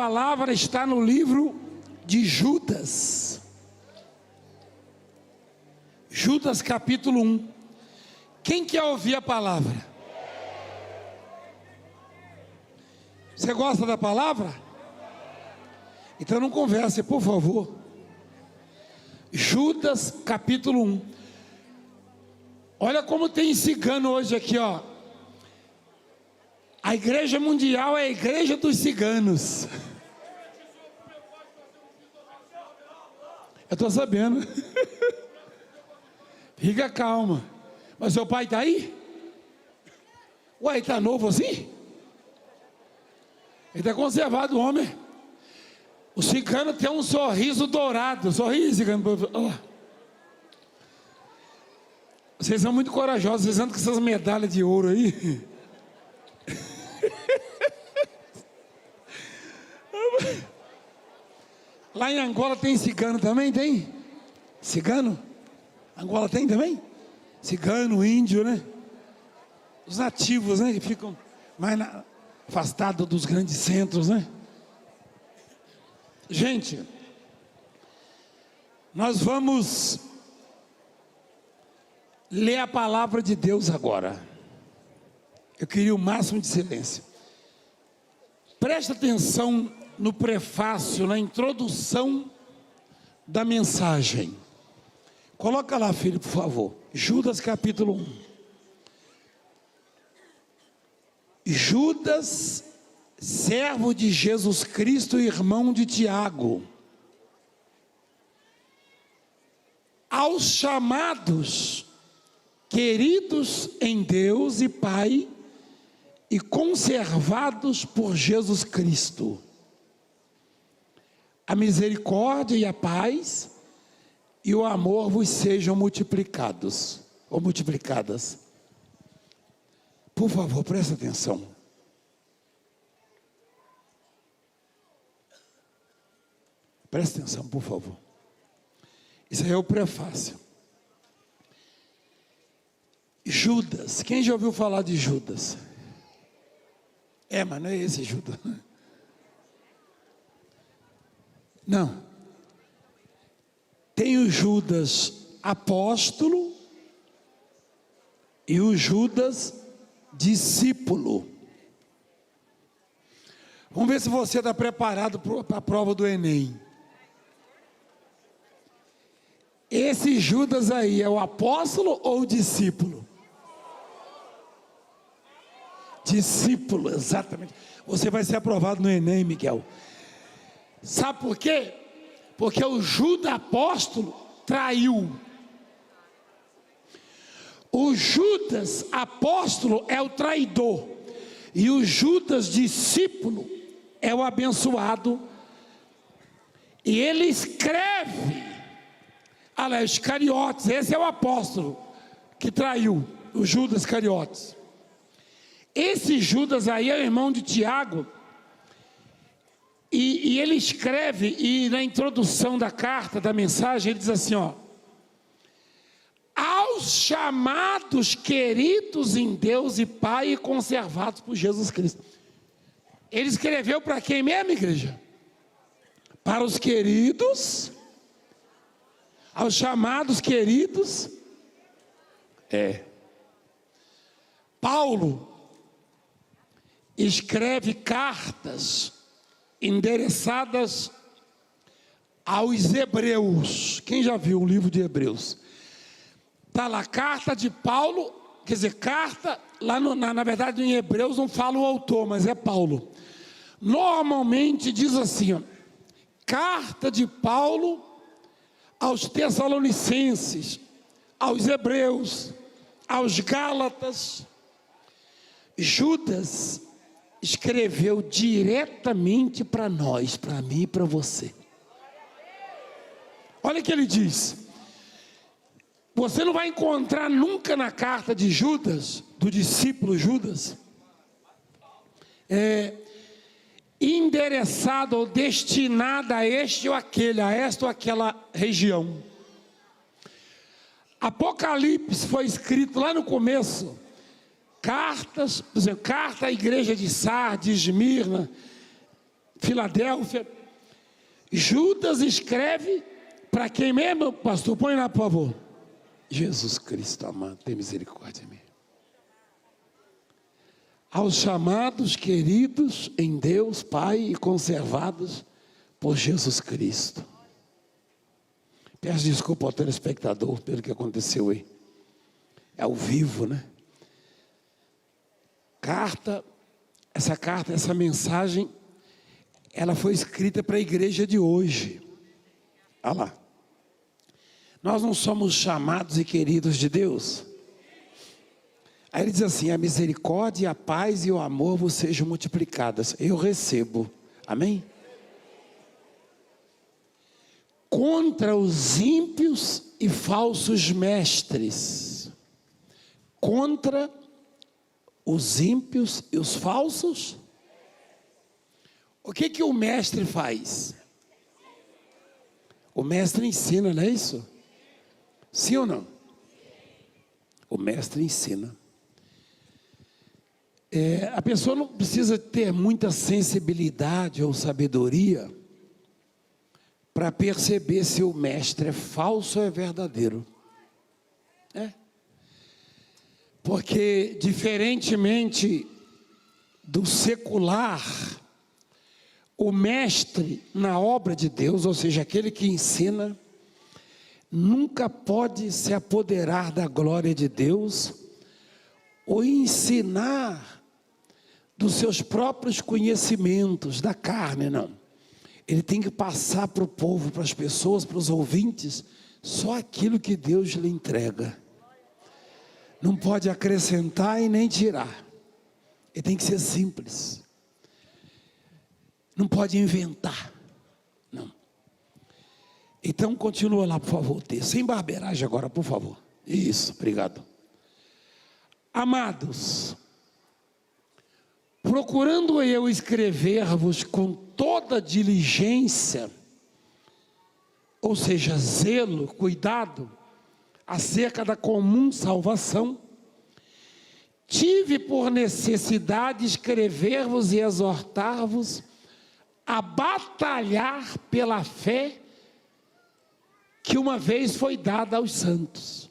palavra está no livro de Judas. Judas capítulo 1. Quem quer ouvir a palavra? Você gosta da palavra? Então não converse, por favor. Judas capítulo 1. Olha como tem cigano hoje aqui, ó. A igreja mundial é a igreja dos ciganos. Eu estou sabendo. Fica calma. Mas seu pai está aí? Ué, ele está novo assim? Ele está conservado, homem. O cigano tem um sorriso dourado. Sorriso, cigano. Vocês são muito corajosos. Vocês andam com essas medalhas de ouro aí. Lá em Angola tem cigano também, tem? Cigano? Angola tem também? Cigano, índio, né? Os nativos, né? Que ficam mais afastados dos grandes centros, né? Gente, nós vamos ler a palavra de Deus agora. Eu queria o máximo de silêncio. Presta atenção no prefácio, na introdução da mensagem. Coloca lá, filho, por favor. Judas capítulo 1. Judas, servo de Jesus Cristo, irmão de Tiago, aos chamados, queridos em Deus e Pai, e conservados por Jesus Cristo, a misericórdia e a paz e o amor vos sejam multiplicados ou multiplicadas. Por favor, presta atenção. Presta atenção, por favor. Isso aí é o prefácio. Judas, quem já ouviu falar de Judas? Mas não é esse Judas. Não. Tem o Judas apóstolo e o Judas discípulo. Vamos ver se você está preparado para a prova do Enem. Esse Judas aí é o apóstolo ou o discípulo? Discípulo, exatamente. Você vai ser aprovado no Enem, Miguel. Sabe por quê? Porque o Judas apóstolo traiu. O Judas apóstolo é o traidor. E o Judas discípulo é o abençoado. E ele escreve. Olha, Iscariotes, esse é o apóstolo que traiu, o Judas Iscariotes. Esse Judas aí é o irmão de Tiago. E ele escreve, e na introdução da carta, da mensagem, ele diz assim, ó: aos chamados, queridos em Deus e Pai e conservados por Jesus Cristo. Ele escreveu para quem mesmo, igreja? Para os queridos, aos chamados queridos. Paulo escreve cartas endereçadas aos hebreus. Quem já viu o livro de Hebreus? Está lá, carta de Paulo, quer dizer, carta, lá na verdade em Hebreus não fala o autor, mas é Paulo. Normalmente diz assim, ó, carta de Paulo aos Tessalonicenses, aos Hebreus, aos Gálatas. Judas escreveu diretamente para nós, para mim e para você. Olha o que ele diz. Você não vai encontrar nunca na carta de Judas, do discípulo Judas, endereçada ou destinada a este ou aquele, a esta ou aquela região. Apocalipse foi escrito lá no começo. Cartas, por exemplo, carta à igreja de Sardes, de Esmirna, Filadélfia. Judas escreve para quem mesmo, pastor? Põe lá, por favor. Jesus Cristo amado, tem misericórdia de mim. Aos chamados, queridos em Deus, Pai, e conservados por Jesus Cristo. Peço desculpa ao telespectador pelo que aconteceu aí. É ao vivo, né? Essa mensagem, ela foi escrita para a igreja de hoje. Olha lá. Nós não somos chamados e queridos de Deus? Aí ele diz assim: a misericórdia, a paz e o amor vos sejam multiplicadas. Eu recebo. Amém? Contra os ímpios e falsos mestres. Contra os ímpios e os falsos. O que o mestre faz? O mestre ensina, não é isso? Sim ou não? O mestre ensina. A pessoa não precisa ter muita sensibilidade ou sabedoria para perceber se o mestre é falso ou é verdadeiro. Porque, diferentemente do secular, o mestre na obra de Deus, ou seja, aquele que ensina, nunca pode se apoderar da glória de Deus ou ensinar dos seus próprios conhecimentos, da carne, não. Ele tem que passar para o povo, para as pessoas, para os ouvintes, só aquilo que Deus lhe entrega. Não pode acrescentar e nem tirar. Ele tem que ser simples. Não pode inventar. Não. Então, continua lá, por favor, o texto. Sem barbeiragem agora, por favor. Isso, obrigado. Amados, procurando eu escrever-vos com toda diligência, ou seja, zelo, cuidado, acerca da comum salvação, tive por necessidade escrever-vos e exortar-vos a batalhar pela fé que uma vez foi dada aos santos.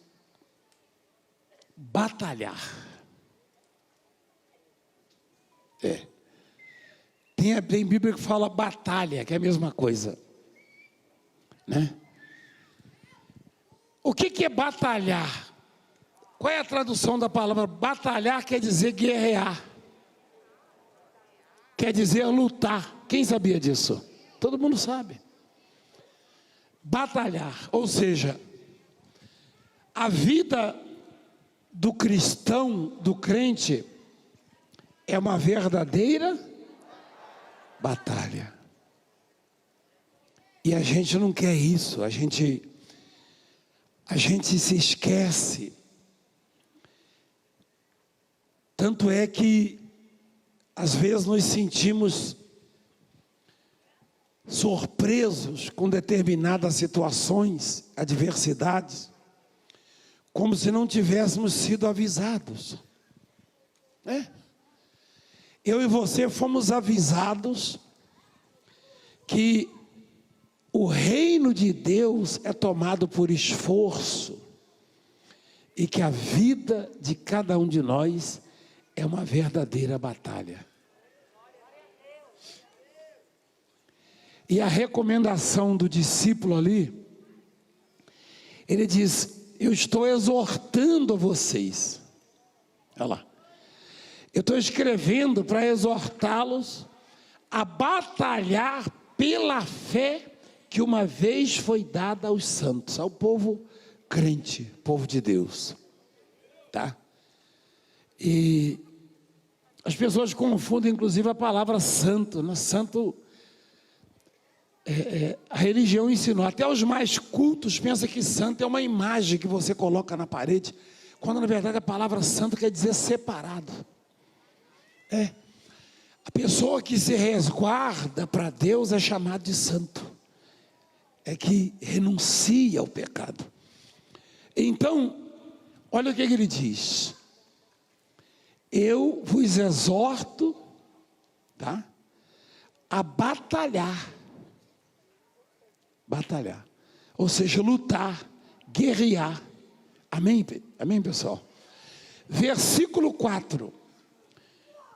Batalhar. Tem Bíblia que fala batalha, que é a mesma coisa, né? O que é batalhar? Qual é a tradução da palavra? Batalhar quer dizer guerrear, quer dizer lutar. Quem sabia disso? Todo mundo sabe. Batalhar, ou seja, a vida do cristão, do crente, é uma verdadeira batalha. E a gente não quer isso, a gente se esquece. Tanto é que às vezes nos sentimos surpresos com determinadas situações, adversidades, como se não tivéssemos sido avisados, né? Eu e você fomos avisados que o reino de Deus é tomado por esforço e que a vida de cada um de nós é uma verdadeira batalha. E a recomendação do discípulo ali, ele diz: eu estou exortando vocês. Olha lá. Eu estou escrevendo para exortá-los a batalhar pela fé que uma vez foi dada aos santos, ao povo crente, povo de Deus, tá? E as pessoas confundem inclusive a palavra santo, né? Santo, a religião ensinou, até os mais cultos pensam que santo é uma imagem que você coloca na parede, quando na verdade a palavra santo quer dizer separado. A pessoa que se resguarda para Deus é chamada de santo, é que renuncia ao pecado. Então, olha o que ele diz: eu vos exorto, tá, a batalhar. Batalhar. Ou seja, lutar, guerrear. Amém? Amém, pessoal? Versículo 4.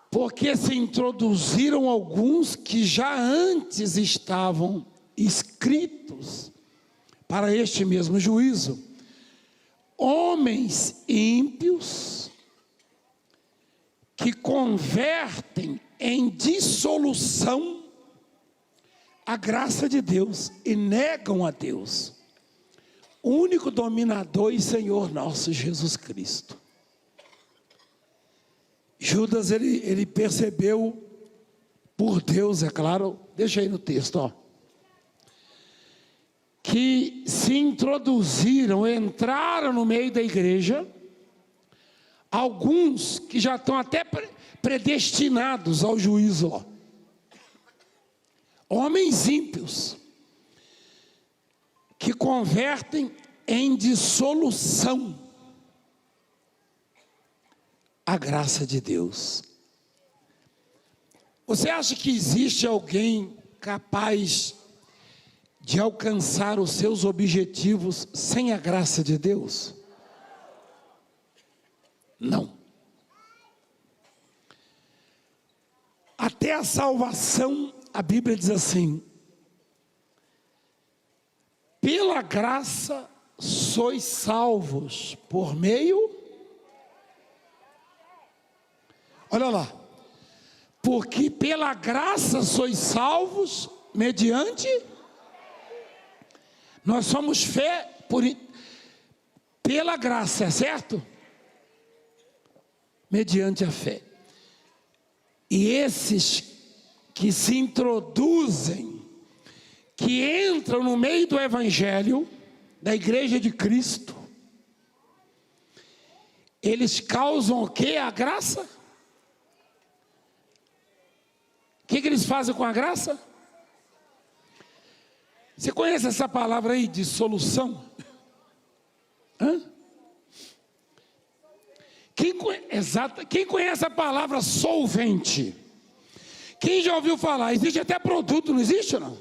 Porque se introduziram alguns que já antes estavam escritos para este mesmo juízo, homens ímpios que convertem em dissolução a graça de Deus e negam a Deus, o único dominador e Senhor nosso Jesus Cristo. Judas, ele percebeu por Deus, é claro, deixa aí no texto, ó, que se introduziram, entraram no meio da igreja, alguns que já estão até predestinados ao juízo, ó. Homens ímpios, que convertem em dissolução a graça de Deus. Você acha que existe alguém capaz de alcançar os seus objetivos sem a graça de Deus? Não. Até a salvação, a Bíblia diz assim: pela graça sois salvos por meio... Olha lá. Porque pela graça sois salvos mediante... Nós somos fé pela graça, é certo? Mediante a fé. E esses que se introduzem, que entram no meio do evangelho, da igreja de Cristo, eles causam o quê? A graça? O que eles fazem com a graça? Você conhece essa palavra aí, dissolução? Hã? Quem conhece a palavra solvente? Quem já ouviu falar? Existe até produto, não existe ou não?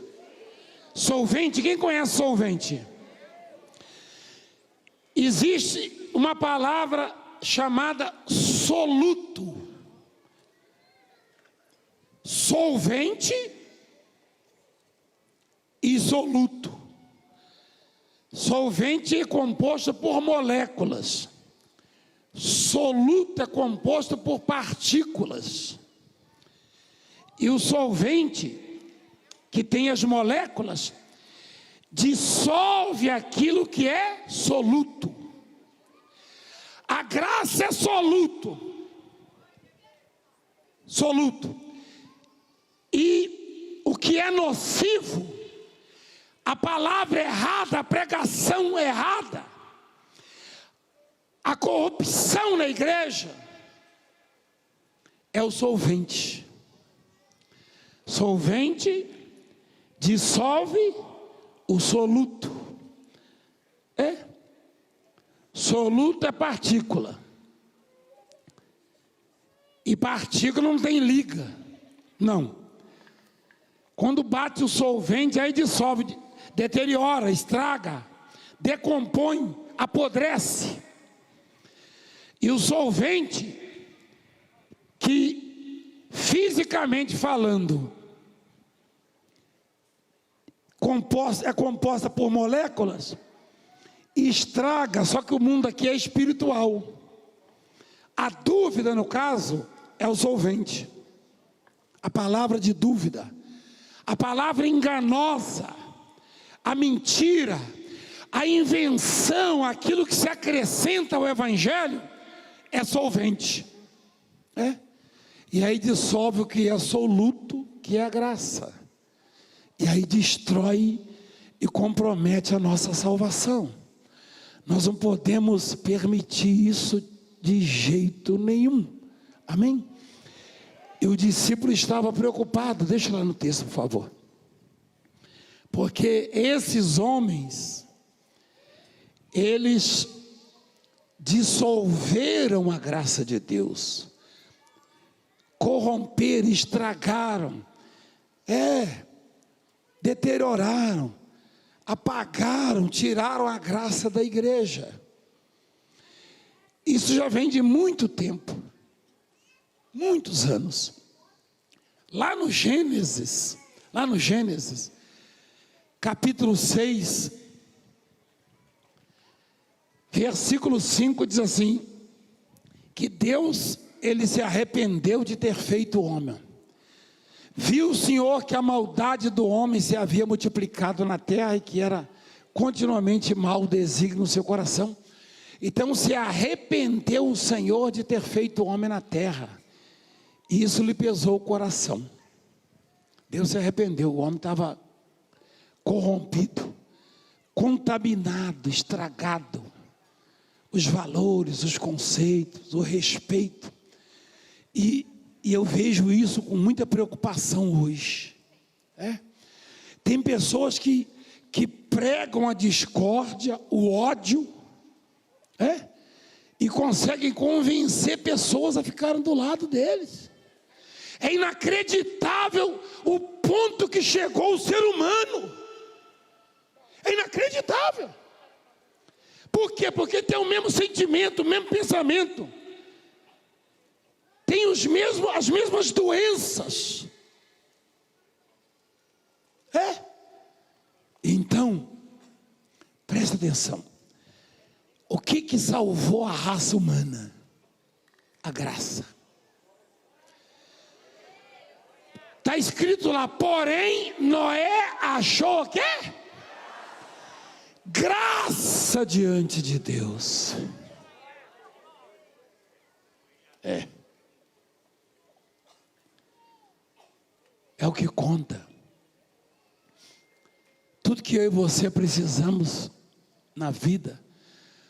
Solvente, quem conhece solvente? Existe uma palavra chamada soluto. Solvente e soluto. Solvente é composto por moléculas. Soluto é composto por partículas. E o solvente, que tem as moléculas, dissolve aquilo que é soluto. A graça é soluto. Soluto. E o que é nocivo, a palavra errada, a pregação errada, a corrupção na igreja, é o solvente. Solvente dissolve o soluto. Soluto é partícula. E partícula não tem liga. Não. Quando bate o solvente, aí dissolve, deteriora, estraga, decompõe, apodrece. E o solvente, que fisicamente falando, é composta por moléculas, estraga, só que o mundo aqui é espiritual. A dúvida, no caso, é o solvente. A palavra de dúvida, a palavra enganosa, a mentira, a invenção, aquilo que se acrescenta ao evangelho, é solvente. E aí dissolve o que é soluto, que é a graça. E aí destrói e compromete a nossa salvação. Nós não podemos permitir isso de jeito nenhum. Amém? E o discípulo estava preocupado. Deixa lá no texto, por favor. Porque esses homens, eles dissolveram a graça de Deus, corromperam, estragaram deterioraram, apagaram, tiraram a graça da igreja. Isso já vem de muito tempo, muitos anos. Lá no Gênesis, capítulo 6, versículo 5 diz assim, que Deus, ele se arrependeu de ter feito o homem. Viu o Senhor que a maldade do homem se havia multiplicado na terra e que era continuamente mau desígnio no seu coração. Então se arrependeu o Senhor de ter feito o homem na terra. E isso lhe pesou o coração. Deus se arrependeu, o homem estava corrompido, contaminado, estragado. Os valores, os conceitos, o respeito. E eu vejo isso com muita preocupação hoje. Tem pessoas que pregam a discórdia, o ódio, e conseguem convencer pessoas a ficarem do lado deles. É inacreditável o ponto que chegou o ser humano. É inacreditável. Por quê? Porque tem o mesmo sentimento, o mesmo pensamento. Tem as mesmas doenças. Então, presta atenção. O que salvou a raça humana? A graça. Está escrito lá, porém, Noé achou o quê? Graça diante de Deus. É o que conta. Tudo que eu e você precisamos na vida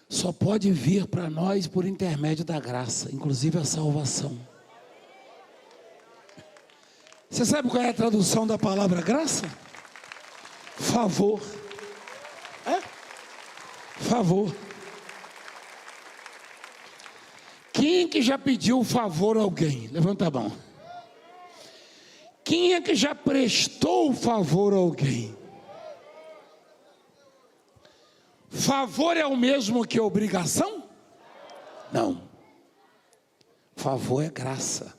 só pode vir para nós por intermédio da graça, inclusive a salvação. Você sabe qual é a tradução da palavra graça? Favor. Favor. Quem é que já pediu favor a alguém? Levanta a mão. Quem é que já prestou favor a alguém? Favor é o mesmo que obrigação? Não. Favor é graça.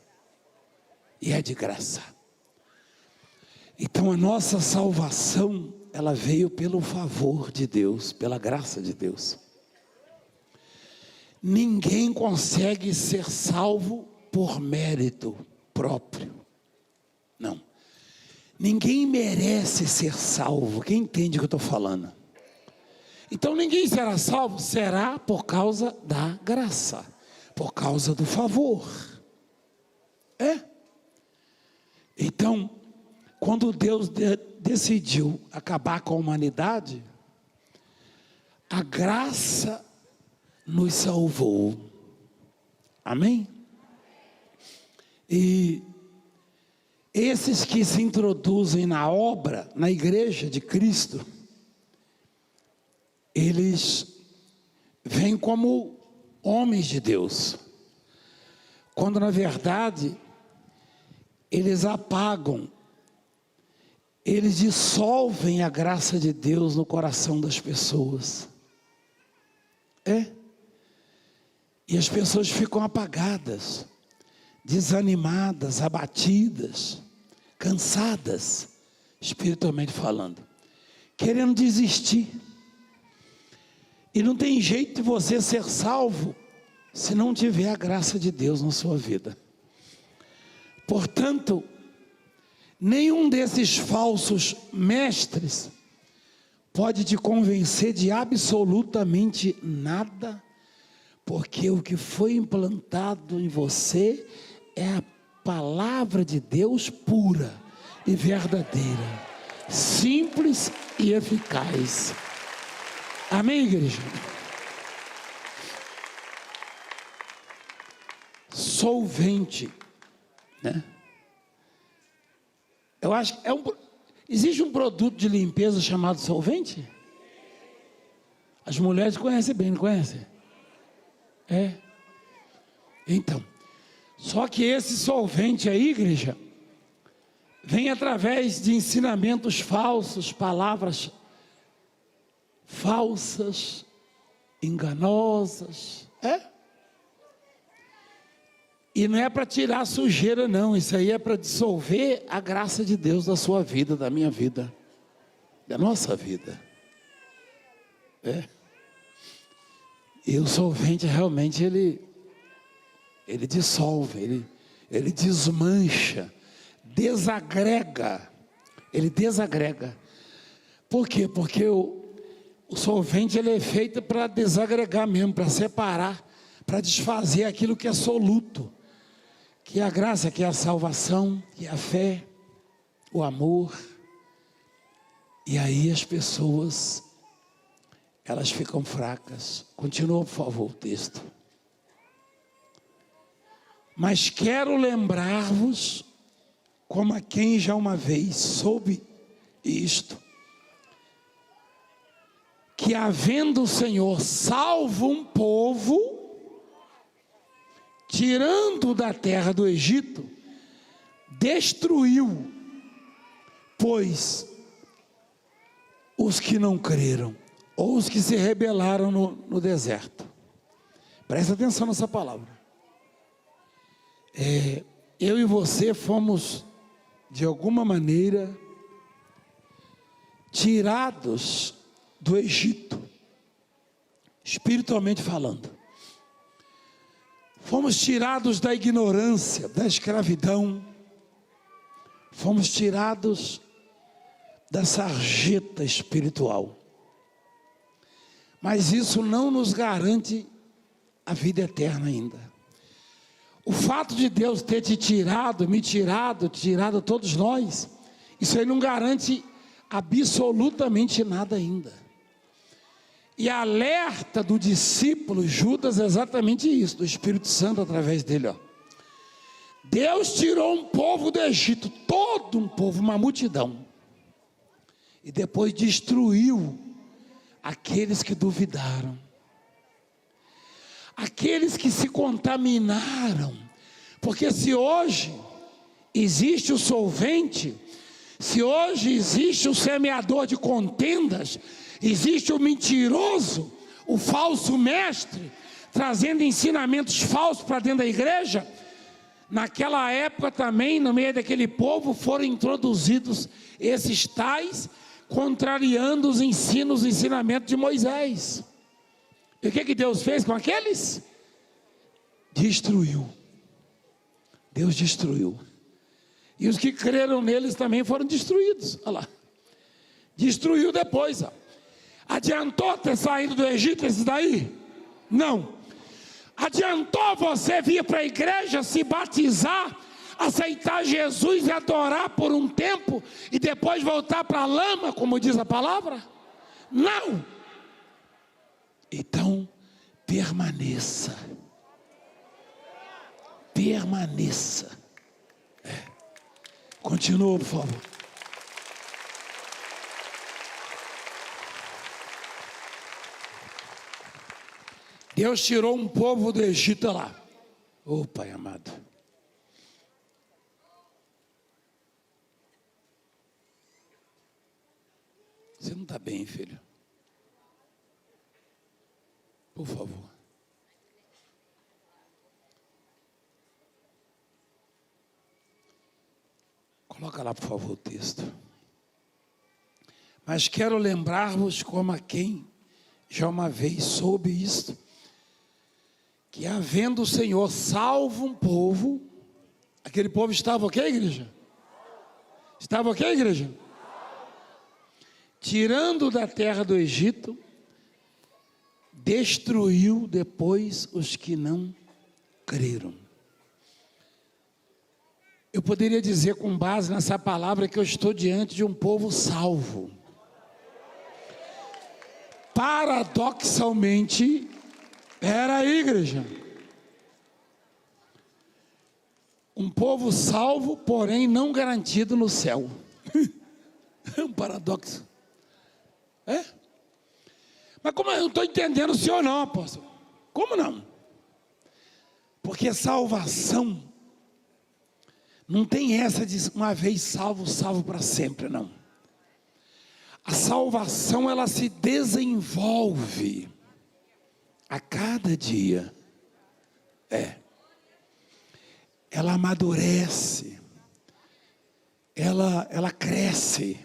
E é de graça. Então a nossa salvação, ela veio pelo favor de Deus, pela graça de Deus. Ninguém consegue ser salvo por mérito próprio. Não. Ninguém merece ser salvo. Quem entende o que eu estou falando? Então ninguém será salvo, será por causa da graça, por causa do favor. Então, quando Deus decidiu acabar com a humanidade, a graça nos salvou. Amém? E esses que se introduzem na obra, na igreja de Cristo, eles vêm como homens de Deus, quando na verdade eles apagam, eles dissolvem a graça de Deus no coração das pessoas. E as pessoas ficam apagadas, desanimadas, abatidas, cansadas, espiritualmente falando, querendo desistir. E não tem jeito de você ser salvo se não tiver a graça de Deus na sua vida. Portanto, nenhum desses falsos mestres pode te convencer de absolutamente nada, porque o que foi implantado em você é a palavra de Deus pura e verdadeira, simples e eficaz. Amém, igreja? Solvente, né? Eu acho que existe um produto de limpeza chamado solvente? As mulheres conhecem bem, não conhecem? Então, só que esse solvente aí, igreja, vem através de ensinamentos falsos, palavras falsas, enganosas. E não é para tirar sujeira, não. Isso aí é para dissolver a graça de Deus da sua vida, da minha vida, da nossa vida. E o solvente realmente ele dissolve, ele desmancha, desagrega. Ele desagrega. Por quê? Porque o solvente ele é feito para desagregar mesmo, para separar, para desfazer aquilo que é soluto, que é a graça, que é a salvação, que é a fé, o amor. E aí as pessoas, elas ficam fracas. Continua, por favor, o texto. Mas quero lembrar-vos, como a quem já uma vez soube isto, que havendo o Senhor salvo um povo, tirando da terra do Egito, destruiu, pois, os que não creram, ou os que se rebelaram no deserto. Presta atenção nessa palavra. Eu e você fomos, de alguma maneira, tirados do Egito, espiritualmente falando. Fomos tirados da ignorância, da escravidão. Fomos tirados da sarjeta espiritual. Mas isso não nos garante a vida eterna ainda. O fato de Deus ter te tirado, me tirado, tirado todos nós, isso aí não garante absolutamente nada ainda. E a alerta do discípulo Judas é exatamente isso, do Espírito Santo através dele. Deus tirou um povo do Egito, todo um povo, uma multidão. E depois destruiu aqueles que duvidaram. Aqueles que se contaminaram. Porque se hoje existe o solvente, se hoje existe o semeador de contendas, existe o mentiroso, o falso mestre, trazendo ensinamentos falsos para dentro da igreja, naquela época também, no meio daquele povo, foram introduzidos esses tais, contrariando os ensinamentos de Moisés. E o que Deus fez com aqueles? Destruiu. Deus destruiu. E os que creram neles também foram destruídos. Olha lá. Destruiu depois. Adiantou ter saído do Egito esses daí? Não. Adiantou você vir para a igreja, se batizar, aceitar Jesus e adorar por um tempo e depois voltar para a lama, como diz a palavra? Não. Então, permaneça. Permaneça. Continua, por favor. Deus tirou um povo do Egito lá. Ô Pai amado. Você não está bem, filho? Por favor. Coloca lá, por favor, o texto. Mas quero lembrar-vos como a quem já uma vez soube isto, que havendo o Senhor salvo um povo, aquele povo estava o quê, igreja? Estava o quê, igreja? Tirando da terra do Egito, destruiu depois os que não creram. Eu poderia dizer com base nessa palavra que eu estou diante de um povo salvo. Paradoxalmente, era a igreja. Um povo salvo, porém não garantido no céu. É um paradoxo. Mas como eu não estou entendendo o senhor não, apóstolo? Como não? Porque salvação Não tem essa de uma vez salvo, salvo para sempre, não. A salvação, ela se desenvolve a cada dia. Ela amadurece. Ela cresce.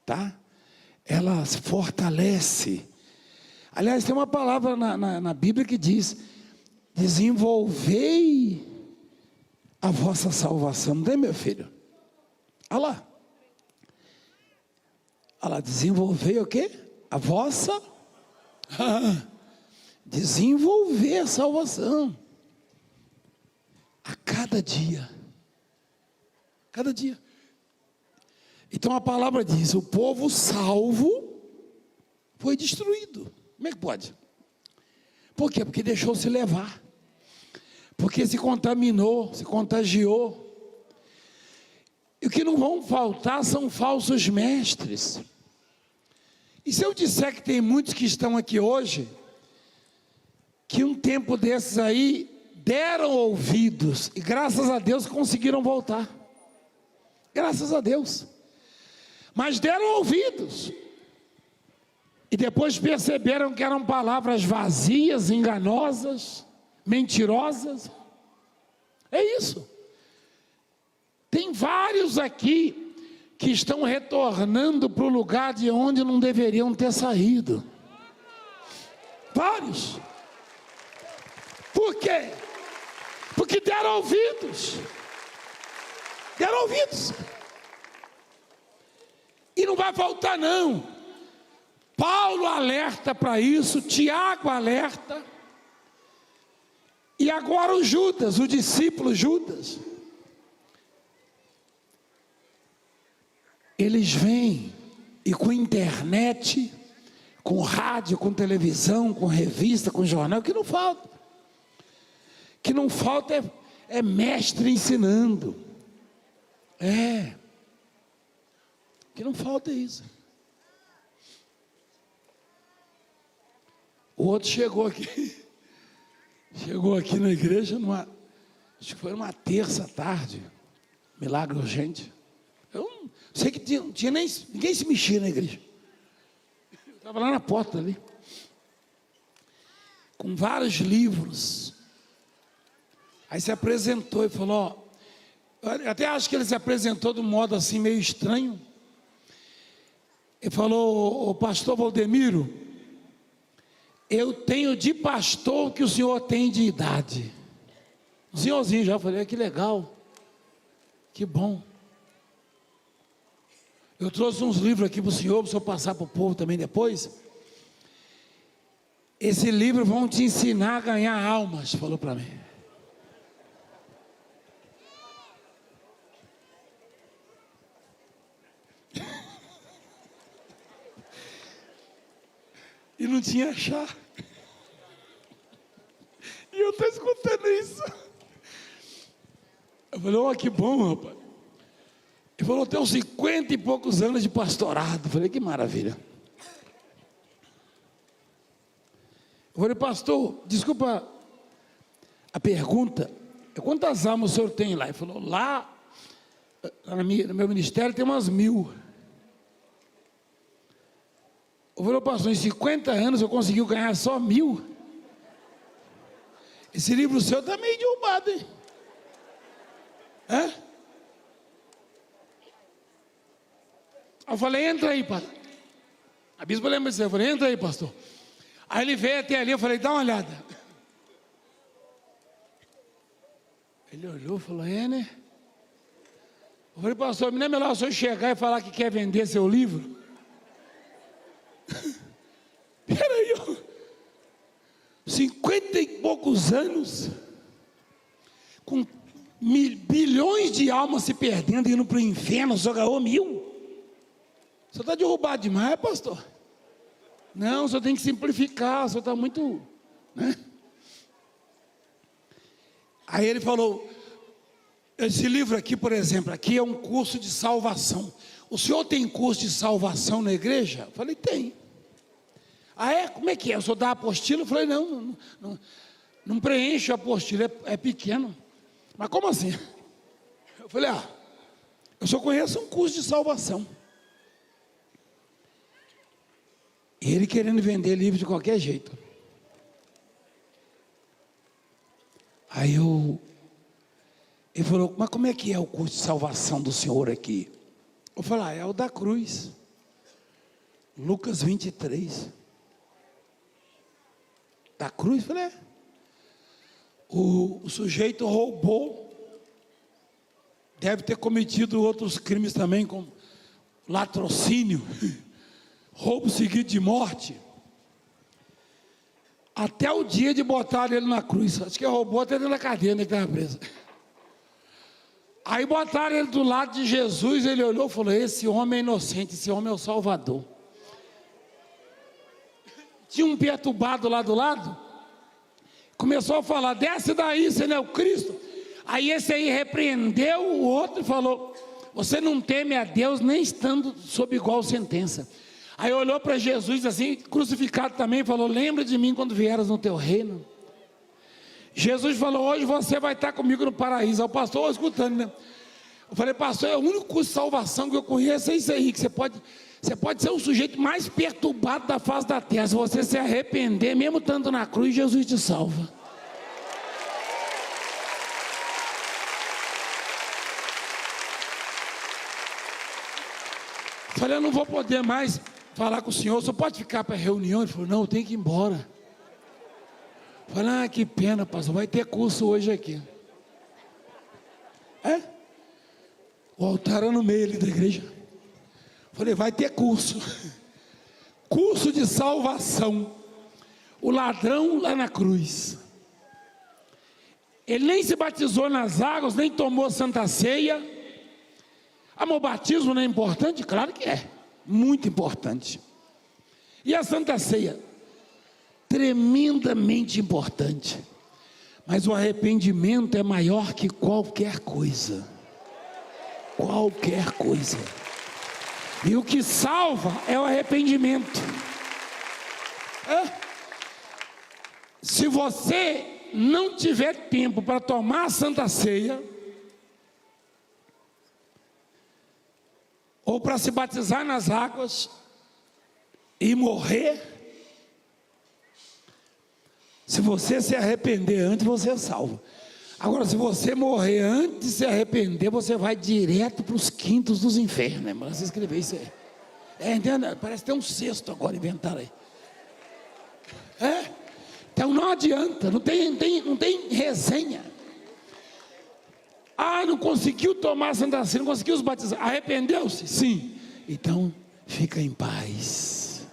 Tá? Ela se fortalece. Aliás, tem uma palavra na Bíblia que diz: desenvolvei a vossa salvação. Não tem, meu filho? Olha lá. Olha lá, desenvolvei o quê? A vossa. Desenvolver a salvação. A cada dia. Cada dia. Então a palavra diz: o povo salvo foi destruído. Como é que pode? Por quê? Porque deixou se levar. Porque se contaminou, se contagiou. E o que não vão faltar são falsos mestres. E se eu disser que tem muitos que estão aqui hoje, que um tempo desses aí deram ouvidos, e graças a Deus conseguiram voltar. Graças a Deus. Mas deram ouvidos. E depois perceberam que eram palavras vazias, enganosas, mentirosas. É isso. Tem vários aqui que estão retornando para o lugar de onde não deveriam ter saído. Vários. Por quê? Porque deram ouvidos. Deram ouvidos. E não vai faltar, não. Paulo alerta para isso, Tiago alerta. E agora o Judas, o discípulo Judas. Eles vêm e com internet, com rádio, com televisão, com revista, com jornal, que não falta. Que não falta é mestre ensinando. Que não falta isso. O outro chegou aqui na igreja, acho que foi numa terça tarde, milagre urgente. Eu não sei que não tinha nem, ninguém se mexia na igreja. Eu estava lá na porta ali, com vários livros. Aí se apresentou e falou, eu até acho que ele se apresentou de um modo assim meio estranho. Ele falou: o pastor Valdemiro, eu tenho de pastor o que o senhor tem de idade. O senhorzinho já. Falei: que legal, que bom. Eu trouxe uns livros aqui para o senhor passar para o povo também depois. Esse livro vão te ensinar a ganhar almas, falou para mim. E não tinha chá. E eu estou escutando isso. Eu falei: ó, que bom, rapaz. Ele falou: tem uns 50 e poucos anos de pastorado. Eu falei: que maravilha. Eu falei: pastor, desculpa a pergunta, quantas almas o senhor tem lá? Ele falou: lá no meu ministério tem umas 1000. Eu falei: pastor, em 50 anos eu consegui ganhar só 1000? Esse livro seu está meio derrubado, hein? Eu falei: entra aí, pastor. A bispa lembra disso. Eu falei: entra aí, pastor. Aí ele veio até ali, eu falei: dá uma olhada. Ele olhou e falou: né? Eu falei: pastor, não é melhor o senhor chegar e falar que quer vender seu livro? Peraí, 50 e poucos anos, com bilhões de almas se perdendo, indo para o inferno, só ganhou 1000. O senhor está derrubado demais, pastor. Não, o senhor tem que simplificar, o senhor está muito, né? Aí ele falou: esse livro aqui, por exemplo, aqui é um curso de salvação. O senhor tem curso de salvação na igreja? Eu falei: tem. Ah, é? Como é que é? O senhor dá a apostila? Eu falei: não preenche a apostila, é pequeno. Mas como assim? falei, eu só conheço um curso de salvação. E ele querendo vender livro de qualquer jeito. Aí ele falou, mas como é que é o curso de salvação do senhor aqui? Eu falei, é o da cruz. Lucas 23. Da cruz? Eu falei, o sujeito roubou. Deve ter cometido outros crimes também, como latrocínio, roubo seguido de morte. Até o dia de botar ele na cruz. Acho que roubou até dentro da cadeia, né, que estava preso. Aí botaram ele do lado de Jesus, ele olhou e falou, esse homem é inocente, esse homem é o Salvador. Tinha um perturbado lá do lado, começou a falar, desce daí, você não é o Cristo. Aí esse aí repreendeu o outro e falou, você não teme a Deus nem estando sob igual sentença. Aí olhou para Jesus assim, crucificado também, e falou, lembra de mim quando vieras no teu reino. Jesus falou, hoje você vai estar comigo no paraíso. Aí o pastor escutando, né? Eu falei, pastor, é o único curso de salvação que eu conheço, é isso aí, que você pode ser o sujeito mais perturbado da face da terra. Se você se arrepender, mesmo estando na cruz, Jesus te salva. Eu falei, eu não vou poder mais falar com o senhor, só pode ficar para a reunião? Ele falou, não, eu tenho que ir embora. Eu falei, que pena, pastor, vai ter curso hoje aqui. O altar era no meio ali da igreja. Eu falei, vai ter curso. Curso de salvação. O ladrão lá na cruz. Ele nem se batizou nas águas, nem tomou santa ceia. O batismo não é importante? Claro que é, muito importante. E a santa ceia? Tremendamente importante. Mas o arrependimento é maior que qualquer coisa. Qualquer coisa. E o que salva é o arrependimento. Se você não tiver tempo para tomar a santa ceia, ou para se batizar nas águas e morrer, se você se arrepender antes, você é salvo. Agora, se você morrer antes de se arrepender, você vai direto para os quintos dos infernos, irmão. Você escreveu isso aí. Entende? Parece ter um sexto agora inventaram aí. Então não adianta, não tem resenha. Não conseguiu tomar a Santa Ceia, não conseguiu os batizar. Arrependeu-se? Sim. Então, fica em paz.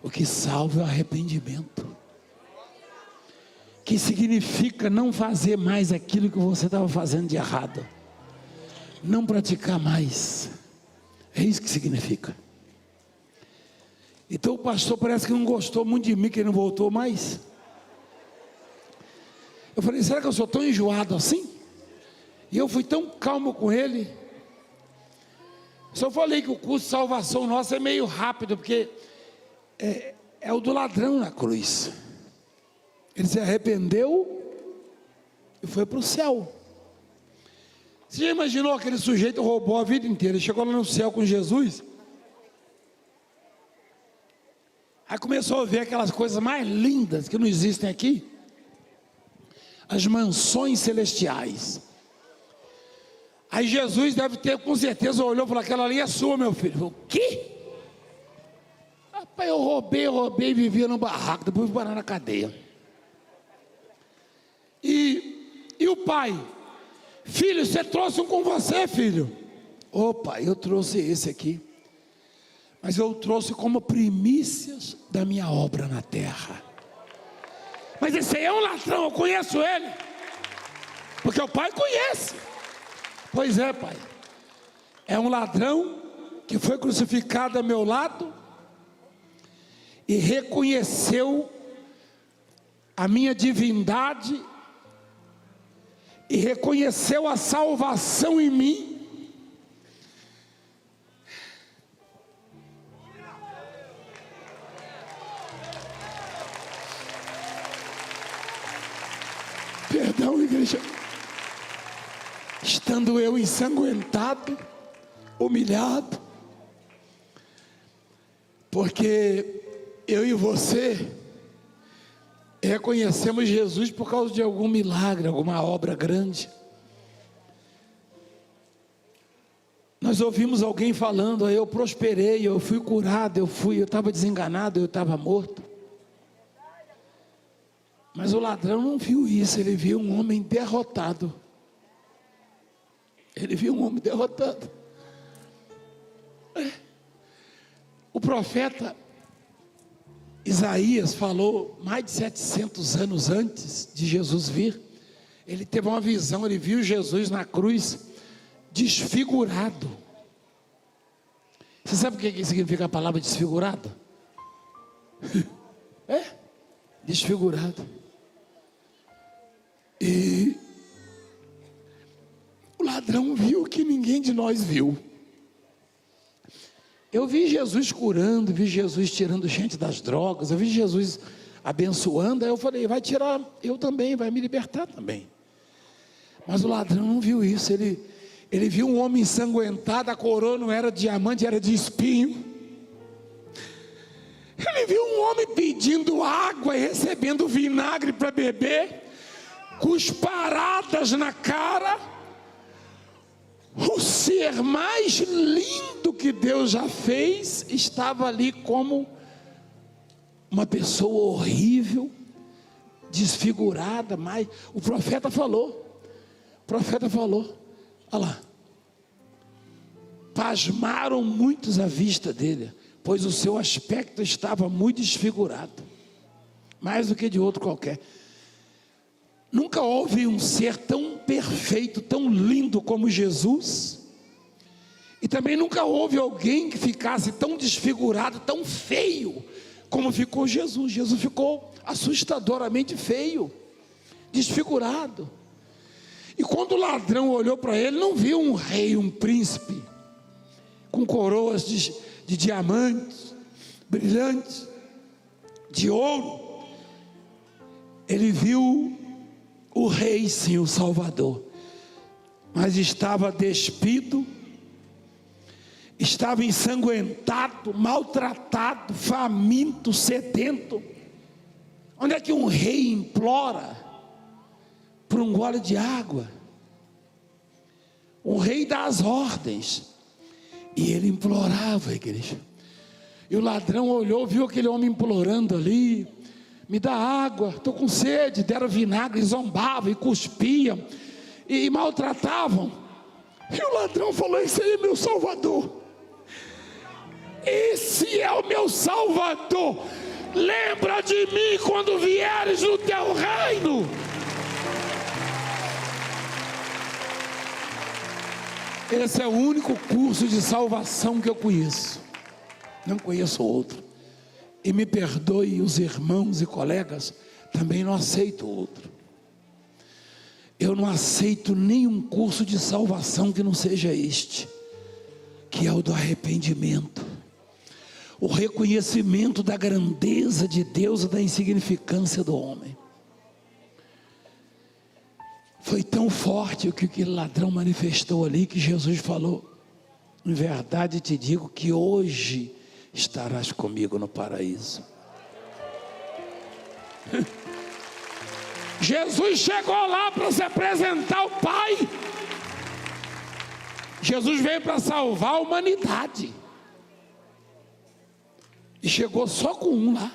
O que salva é o arrependimento. Que significa não fazer mais aquilo que você estava fazendo de errado. Não praticar mais. É isso que significa. Então o pastor parece que não gostou muito de mim, que ele não voltou mais. Eu falei, será que eu sou tão enjoado assim? E eu fui tão calmo com ele. Só falei que o curso de salvação nosso é meio rápido, porque é o do ladrão na cruz. Ele se arrependeu e foi para o céu. Você já imaginou aquele sujeito roubou a vida inteira, ele chegou lá no céu com Jesus? Aí começou a ver aquelas coisas mais lindas que não existem aqui. As mansões celestiais. Aí Jesus deve ter, com certeza, olhou para aquela ali, é sua, meu filho. Falei, o quê? Rapaz, eu roubei e vivia no barraco, depois fui parar na cadeia. E o pai? Filho, você trouxe um com você, filho? Opa, eu trouxe esse aqui. Mas eu trouxe como primícias da minha obra na terra. Mas esse aí é um ladrão, eu conheço ele. Porque o pai conhece. Pois é, pai. É um ladrão que foi crucificado a meu lado e reconheceu a minha divindade e reconheceu a salvação em mim. Perdão, igreja. estando eu ensanguentado, humilhado, porque eu e você reconhecemos Jesus por causa de algum milagre, alguma obra grande. Nós ouvimos alguém falando: eu prosperei, eu fui curado, eu estava desenganado, eu estava morto. Mas o ladrão não viu isso, ele viu um homem derrotado. Ele viu um homem derrotado. O profeta Isaías falou mais de 700 anos antes de Jesus vir. Ele teve uma visão, ele viu Jesus na cruz desfigurado. Você sabe o que significa a palavra desfigurado? Desfigurado. E o ladrão viu o que ninguém de nós viu. Eu vi Jesus curando, vi Jesus tirando gente das drogas, eu vi Jesus abençoando. Aí eu falei: vai tirar eu também, vai me libertar também. Mas o ladrão não viu isso. Ele viu um homem ensanguentado, a coroa não era de diamante, era de espinho. Ele viu um homem pedindo água e recebendo vinagre para beber, cusparadas na cara. O ser mais lindo que Deus já fez estava ali como uma pessoa horrível, desfigurada. Mas o profeta falou, olha lá: pasmaram muitos à vista dele, pois o seu aspecto estava muito desfigurado, mais do que de outro qualquer. Nunca houve um ser tão perfeito, tão lindo como Jesus. E também nunca houve alguém que ficasse tão desfigurado, tão feio como ficou Jesus. Jesus ficou assustadoramente feio, desfigurado. E quando o ladrão olhou para ele, não viu um rei, um príncipe, com coroas de diamantes, brilhantes, de ouro. Ele viu o rei, sim, o Salvador, mas estava despido, estava ensanguentado, maltratado, faminto, sedento. Onde é que um rei implora por um gole de água? O rei dá as ordens, e ele implorava, igreja. E o ladrão olhou, viu aquele homem implorando ali: me dá água, estou com sede. Deram vinagre, zombavam e cuspiam e maltratavam. E o ladrão falou: esse aí é meu Salvador, esse é o meu Salvador. Lembra de mim quando vieres no teu reino. Esse é o único curso de salvação que eu conheço, não conheço outro. E me perdoe os irmãos e colegas, também não aceito outro. Eu não aceito nenhum curso de salvação que não seja este, que é o do arrependimento, o reconhecimento da grandeza de Deus e da insignificância do homem. Foi tão forte o que aquele ladrão manifestou ali, que Jesus falou: em verdade te digo que hoje estarás comigo no paraíso. Jesus chegou lá para se apresentar ao Pai. Jesus veio para salvar a humanidade, e chegou só com um lá.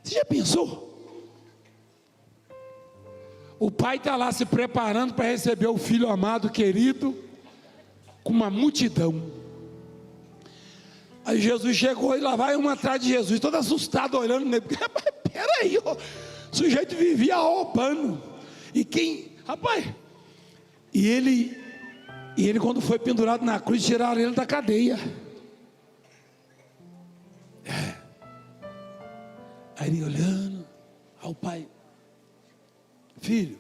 Você já pensou? O pai está lá se preparando para receber o filho amado, querido, com uma multidão. Aí Jesus chegou e lá vai um atrás de Jesus, todo assustado, olhando nele. Peraí, o sujeito vivia roubando. E quem, rapaz? E ele quando foi pendurado na cruz, tiraram ele da cadeia. Aí ele olhando ao pai: filho,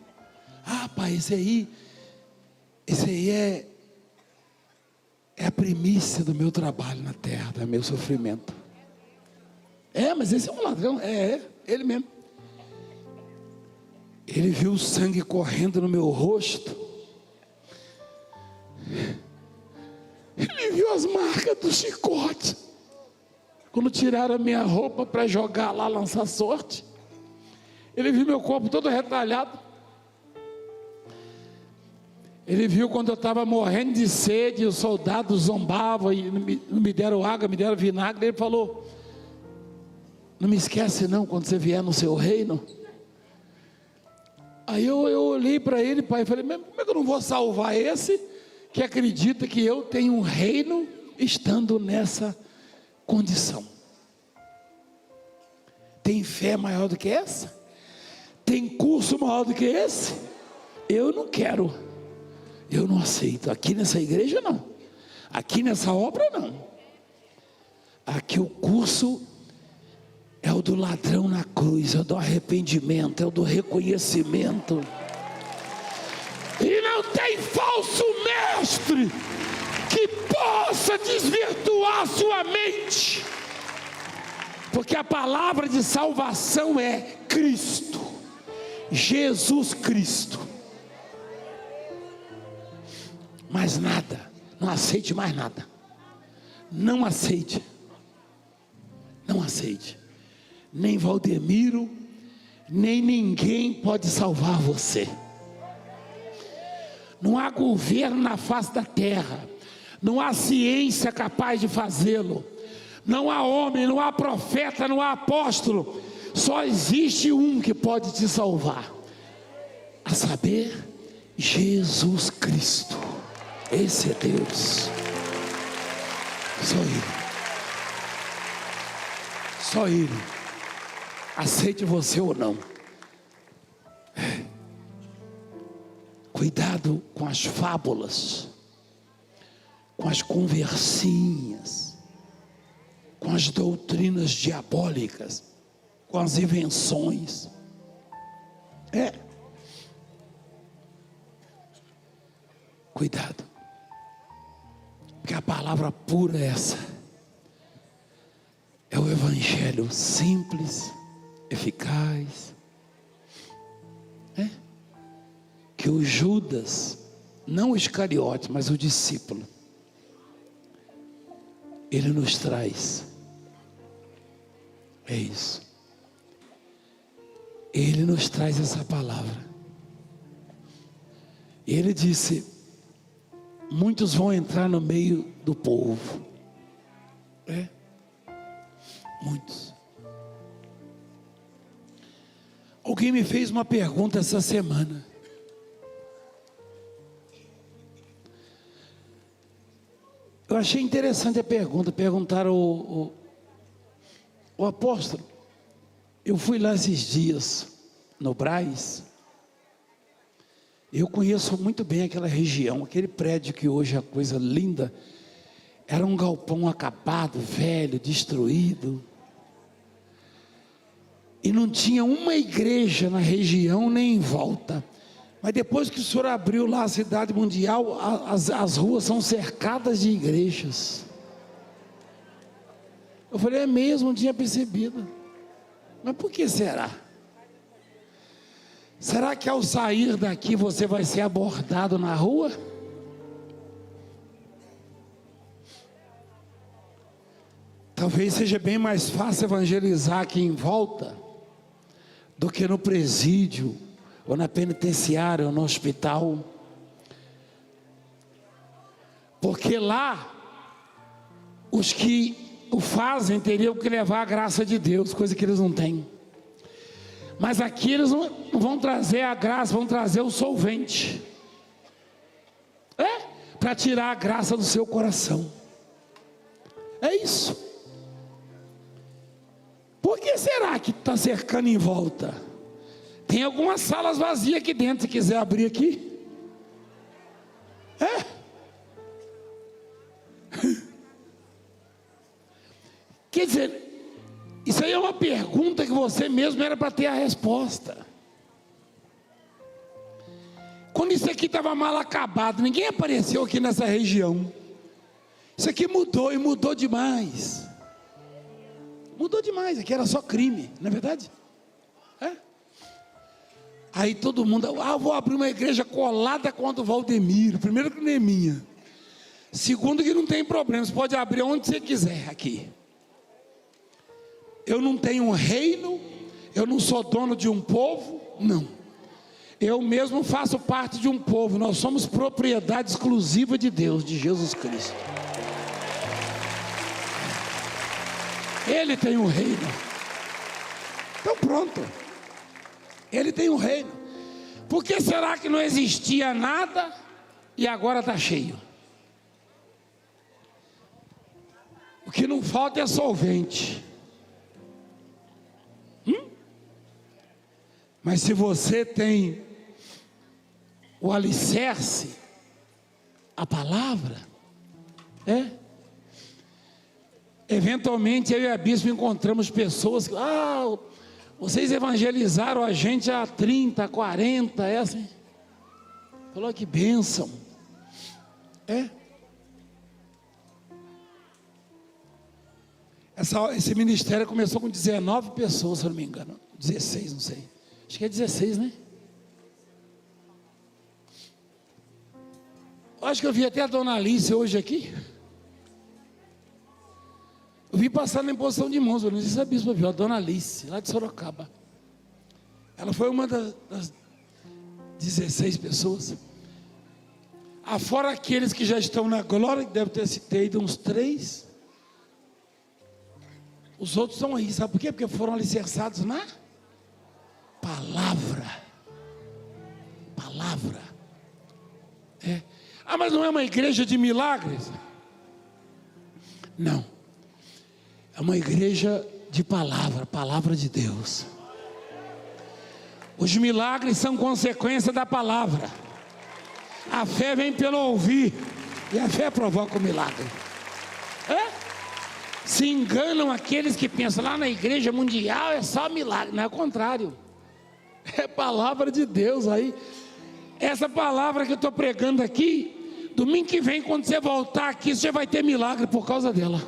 pai, esse aí é a primícia do meu trabalho na terra, do meu sofrimento. Mas esse é um ladrão, ele mesmo. Ele viu o sangue correndo no meu rosto. Ele viu as marcas do chicote. Quando tiraram a minha roupa para jogar lá, lançar sorte. Ele viu meu corpo todo retalhado. Ele viu quando eu estava morrendo de sede, os soldados zombavam e não me deram água, me deram vinagre. Ele falou: não me esquece não, quando você vier no seu reino. Aí eu olhei para ele, pai, e falei: mas como é que eu não vou salvar esse que acredita que eu tenho um reino estando nessa condição? Tem fé maior do que essa? Tem curso maior do que esse? Eu não quero, eu não aceito. Aqui nessa igreja não, aqui nessa obra não. Aqui o curso é o do ladrão na cruz, é o do arrependimento, é o do reconhecimento. E não tem falso mestre que possa desvirtuar sua mente, porque a palavra de salvação é Cristo, Jesus Cristo. Mais nada, não aceite mais nada, não aceite, não aceite. Nem Valdemiro, nem ninguém pode salvar você. Não há governo na face da terra, não há ciência capaz de fazê-lo, não há homem, não há profeta, não há apóstolo. Só existe um que pode te salvar, a saber, Jesus Cristo. Esse é Deus, só Ele, só Ele. Aceite você ou não. Cuidado com as fábulas, com as conversinhas, com as doutrinas diabólicas, com as invenções. Cuidado, porque a palavra pura é essa. É o evangelho simples, eficaz, que o Judas, não o Iscariote, mas o discípulo, ele nos traz. É isso. Ele nos traz essa palavra. Ele disse: muitos vão entrar no meio do povo. Muitos. Alguém me fez uma pergunta essa semana. Eu achei interessante a pergunta. Perguntaram o apóstolo. Eu fui lá esses dias no Brás. Eu conheço muito bem aquela região. Aquele prédio que hoje é coisa linda, era um galpão acabado, velho, destruído. E não tinha uma igreja na região nem em volta. Mas depois que o senhor abriu lá a cidade mundial, as ruas são cercadas de igrejas. Eu falei: é mesmo, não tinha percebido. Mas por que será? Será que ao sair daqui você vai ser abordado na rua? Talvez seja bem mais fácil evangelizar aqui em volta do que no presídio, ou na penitenciária, ou no hospital. Porque lá, os que o fazem teriam que levar a graça de Deus, coisa que eles não têm. Mas aqui eles não vão trazer a graça, vão trazer o solvente. Para tirar a graça do seu coração. É isso. Por que será que está cercando em volta? Tem algumas salas vazias aqui dentro, se quiser abrir aqui. Quer dizer, isso aí é uma pergunta que você mesmo era para ter a resposta. Quando isso aqui estava mal acabado, ninguém apareceu aqui nessa região. Isso aqui mudou, e mudou demais. Mudou demais, aqui era só crime, não é verdade? Aí todo mundo, vou abrir uma igreja colada com a do Valdemiro. Primeiro que não é minha. Segundo que não tem problema, você pode abrir onde você quiser aqui. Eu não tenho um reino, eu não sou dono de um povo, não. Eu mesmo faço parte de um povo, nós somos propriedade exclusiva de Deus, de Jesus Cristo. Ele tem um reino. Então pronto. Ele tem um reino. Por que será que não existia nada e agora está cheio? O que não falta é solvente. Mas se você tem o alicerce, a palavra, eventualmente eu e a bispo encontramos pessoas que, vocês evangelizaram a gente há 30, 40, assim. Falou que bênção. Esse ministério começou com 19 pessoas, se eu não me engano. 16, não sei. Acho que é 16, né? Acho que eu vi até a dona Alice hoje aqui. Eu vi passar na imposição de mãos. Eu não sei se a bispa viu, a dona Alice, lá de Sorocaba. Ela foi uma das 16 pessoas. Afora aqueles que já estão na glória, que deve ter ido uns 3. Os outros estão aí, sabe por quê? Porque foram alicerçados na palavra. Palavra. Mas não é uma igreja de milagres? Não. É uma igreja de palavra, palavra de Deus. Os milagres são consequência da palavra. A fé vem pelo ouvir, e a fé provoca o milagre. Se enganam aqueles que pensam lá na igreja mundial é só milagre. Não é o contrário. É palavra de Deus aí. Essa palavra que eu estou pregando aqui, domingo que vem, quando você voltar aqui, você vai ter milagre por causa dela.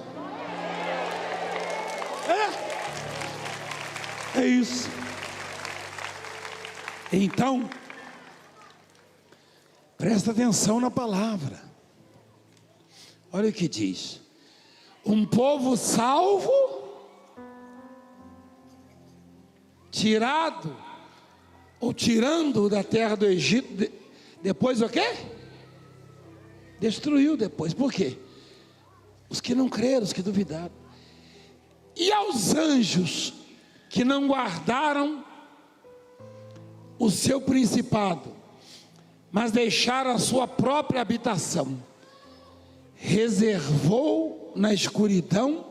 É isso. Então, presta atenção na palavra. Olha o que diz. Um povo salvo, tirado, ou tirando da terra do Egito, depois o quê? Destruiu depois. Por quê? Os que não creram, os que duvidaram. E aos anjos que não guardaram o seu principado, mas deixaram a sua própria habitação, reservou na escuridão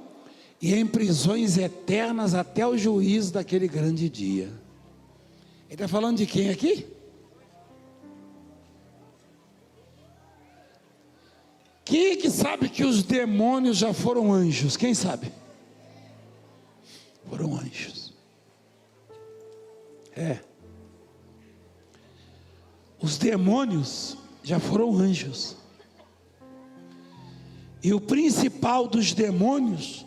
e em prisões eternas até o juízo daquele grande dia. Ele está falando de quem aqui? Quem é que sabe que os demônios já foram anjos? Quem sabe? Foram anjos. Os demônios já foram anjos. E o principal dos demônios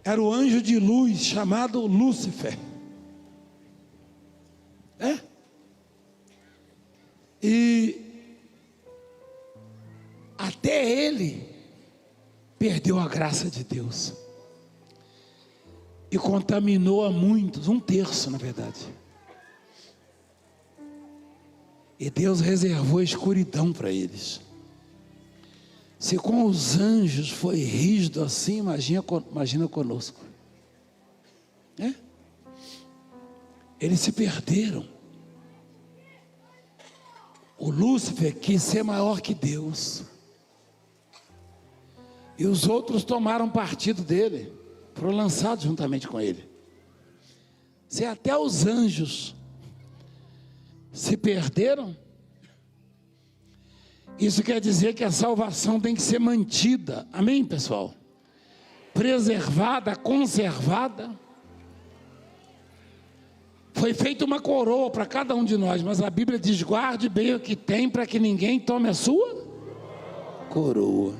era o anjo de luz chamado Lúcifer. E até ele perdeu a graça de Deus. E contaminou a muitos, 1/3 na verdade. E Deus reservou a escuridão para eles. Se com os anjos foi rígido assim, imagina conosco. Eles se perderam. O Lúcifer quis ser maior que Deus. E os outros tomaram partido dele, foram lançados juntamente com ele. Se até os anjos se perderam, isso quer dizer que a salvação tem que ser mantida, amém, pessoal? Preservada, conservada. Foi feita uma coroa para cada um de nós, mas a Bíblia diz: guarde bem o que tem, para que ninguém tome a sua coroa.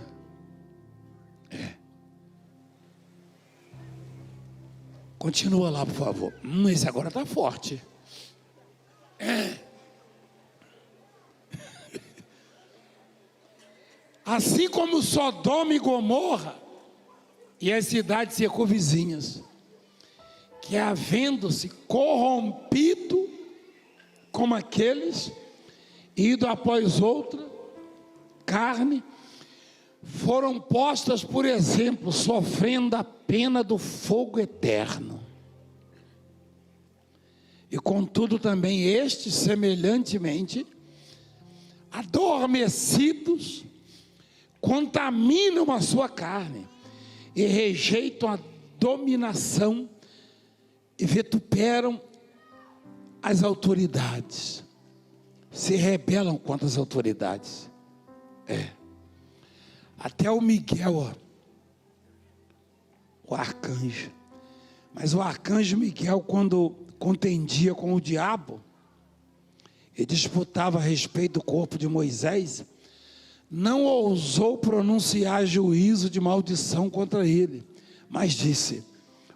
Continua lá, por favor. Esse agora está forte. Assim como Sodoma e Gomorra e as cidades circunvizinhas, que havendo-se corrompido como aqueles, ido após outra carne, foram postas por exemplo, sofrendo a pena do fogo eterno. E contudo também estes, semelhantemente, adormecidos, contaminam a sua carne e rejeitam a dominação e vituperam as autoridades, se rebelam contra as autoridades. Até o Miguel, o arcanjo. Mas o arcanjo Miguel, quando contendia com o diabo e disputava a respeito do corpo de Moisés, não ousou pronunciar juízo de maldição contra ele, mas disse: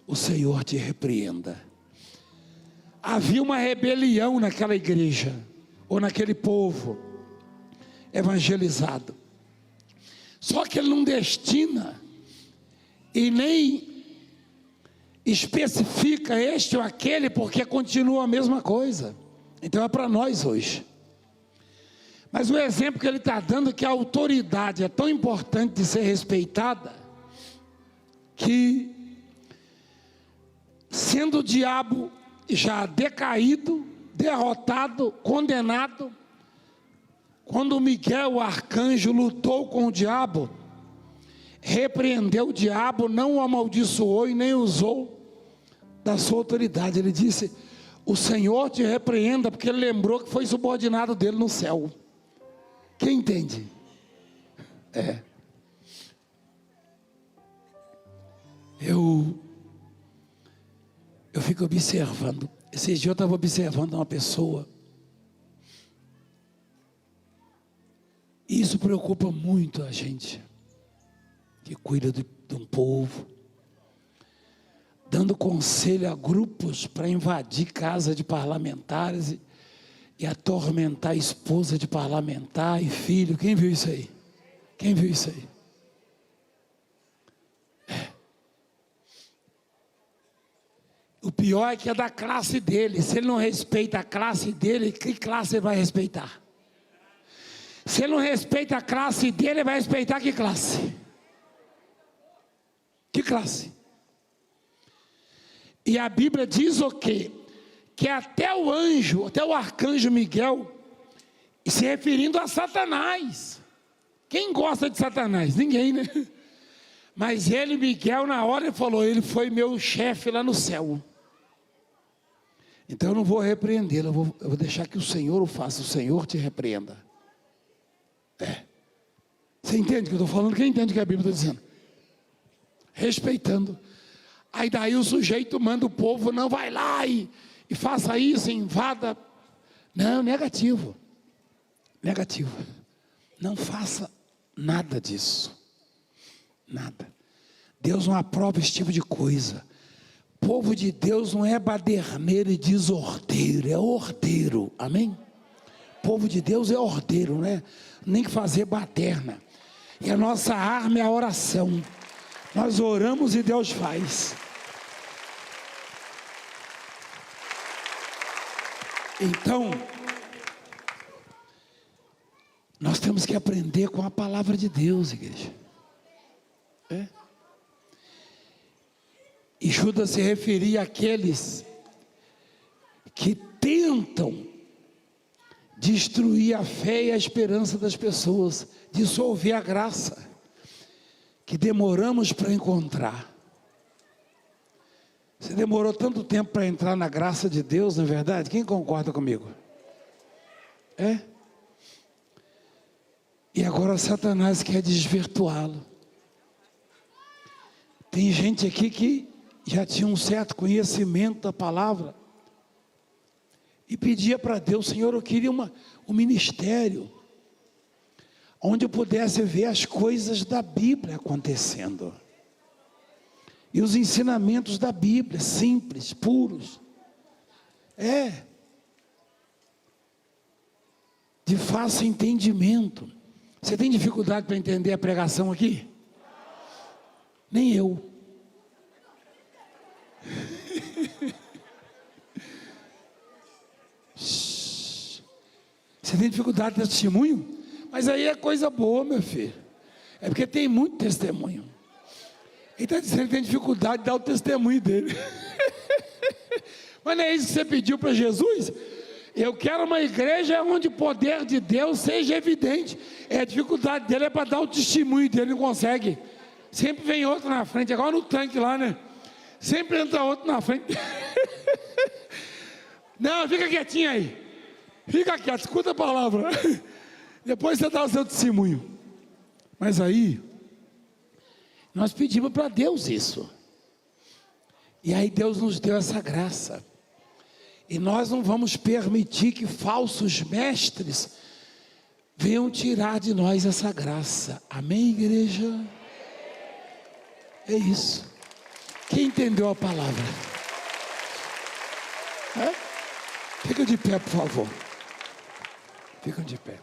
o Senhor te repreenda. Havia uma rebelião naquela igreja, ou naquele povo evangelizado. Só que ele não destina e nem especifica este ou aquele, porque continua a mesma coisa. Então é para nós hoje. Mas o exemplo que ele está dando é que a autoridade é tão importante de ser respeitada, que sendo o diabo já decaído, derrotado, condenado, quando Miguel, o arcanjo, lutou com o diabo, repreendeu o diabo, não o amaldiçoou e nem usou da sua autoridade. Ele disse: o Senhor te repreenda, porque ele lembrou que foi subordinado dele no céu. Quem entende? Eu fico observando. Esses dias eu estava observando uma pessoa. E isso preocupa muito a gente, que cuida de um povo, dando conselho a grupos para invadir casa de parlamentares e atormentar a esposa de parlamentar e filho. Quem viu isso aí? Quem viu isso aí? O pior é que é da classe dele. Se ele não respeita a classe dele, que classe ele vai respeitar? Se ele não respeita a classe dele, ele vai respeitar que classe? Que classe? E a Bíblia diz o quê? Que até o anjo, até o arcanjo Miguel, se referindo a Satanás. Quem gosta de Satanás? Ninguém, né? Mas ele, Miguel, na hora ele falou: ele foi meu chefe lá no céu. Então eu não vou repreendê-lo, eu vou deixar que o Senhor o faça. O Senhor te repreenda. Você entende o que eu estou falando? Quem entende o que a Bíblia está dizendo? Respeitando. Aí daí o sujeito manda o povo: não, vai lá e faça isso, invada. Não, negativo. Negativo. Não faça nada disso. Nada. Deus não aprova esse tipo de coisa. Povo de Deus não é baderneiro e desordeiro, é ordeiro. Amém? Povo de Deus é ordeiro, né? Nem que fazer baderna. E a nossa arma é a oração. Nós oramos e Deus faz. Então, nós temos que aprender com a palavra de Deus, igreja. E Judas se referia àqueles que tentam destruir a fé e a esperança das pessoas, dissolver a graça que demoramos para encontrar. Você demorou tanto tempo para entrar na graça de Deus, não é verdade? Quem concorda comigo? E agora Satanás quer desvirtuá-lo. Tem gente aqui que já tinha um certo conhecimento da palavra e pedia para Deus: Senhor, eu queria um ministério onde eu pudesse ver as coisas da Bíblia acontecendo, e os ensinamentos da Bíblia, simples, puros, de fácil entendimento. Você tem dificuldade para entender a pregação aqui? Nem eu. Você tem dificuldade de testemunho? Mas aí é coisa boa, meu filho. É porque tem muito testemunho. Ele está dizendo que tem dificuldade de dar o testemunho dele. Mas não é isso que você pediu para Jesus? Eu quero uma igreja onde o poder de Deus seja evidente. A dificuldade dele é para dar o testemunho dele, não consegue. Sempre vem outro na frente, agora no tanque lá, né? Sempre entra outro na frente. Não, fica quietinho aí. Fica quieto, escuta a palavra. Depois você dá o seu testemunho. Mas aí, nós pedimos para Deus isso. E aí Deus nos deu essa graça. E nós não vamos permitir que falsos mestres venham tirar de nós essa graça. Amém, igreja? É isso. Quem entendeu a palavra? Fica de pé, por favor. Fica de pé.